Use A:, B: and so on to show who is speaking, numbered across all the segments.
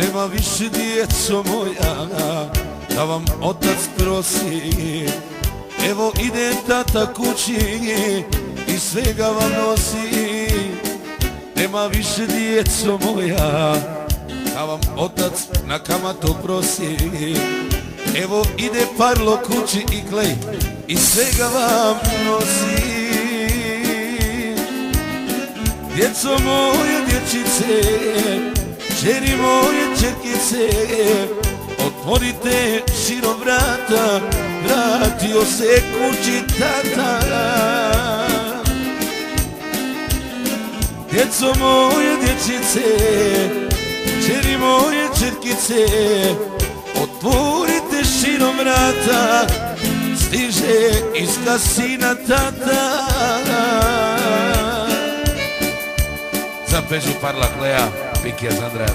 A: Nema više djeco moja, da vam otac prosi. Evo ide tata kući i svega vam nosi. Nema više djeco moja, da vam otac na kamatu prosi. Evo ide parlo kući i klej i svega vam nosi. Djeco moje dječice, čeri moje čerkice, otvorite širom vrata, vratio se kući tata. Djeco moje dječice, čeri moje čerkice, otvorite širom vrata, stiže iz kasina tata. Za Pežu Parla Kleja, Pikija Zandra.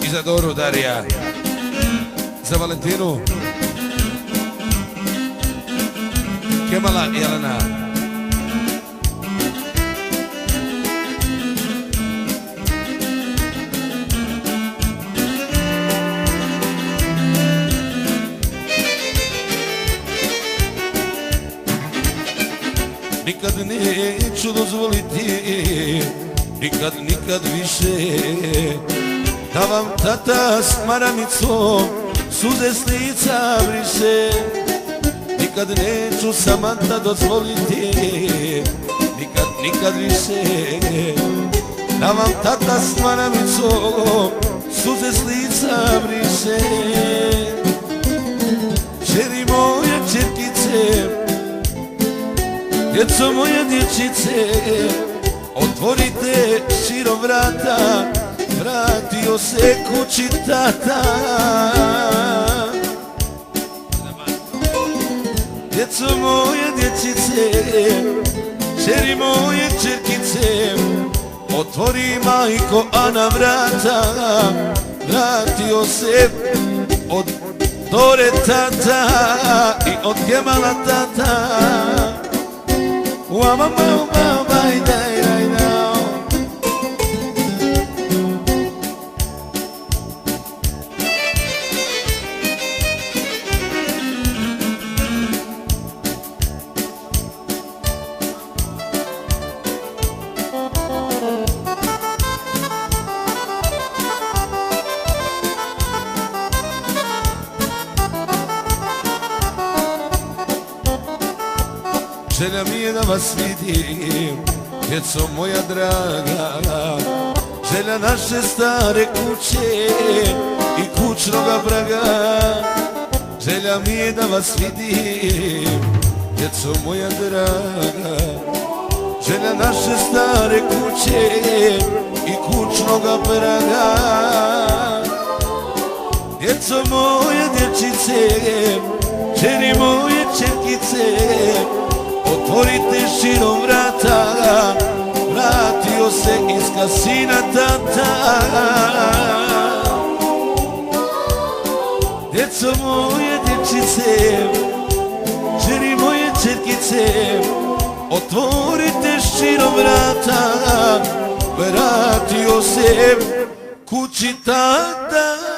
A: I za Doru Darija. Za Valentinu Kemala i Jelena. Nikad neću dozvoliti, nikad više, da vam tata s maramicom suze s lica briše. Nikad neću Samanta dozvoliti, nikad više, da vam tata s maramicom suze s lica briše. Čeri moje čerkice, djeco moje dječice, otvorite širom vrata, vratio se kući tata. Djeco moje dječice, čeri moje čerkice, otvori majko Ana vrata, vratio se od Dore tata i od Kemala tata. Wa ma ma ma bai dai dai now. Želja mi je da vas vidim, djeco moja draga, želja naše stare kuće i kućnoga praga. Želja mi je da vas vidim, djeco moja draga, želja naše stare kuće i kućnoga praga. Djeco moje dječice, čeri moje čerkice, otvorite širom vrata, vratio se iz kasina tata. Djeco moje dječice, čeri moje čerkice, otvorite širom vrata, vratio se kući tata.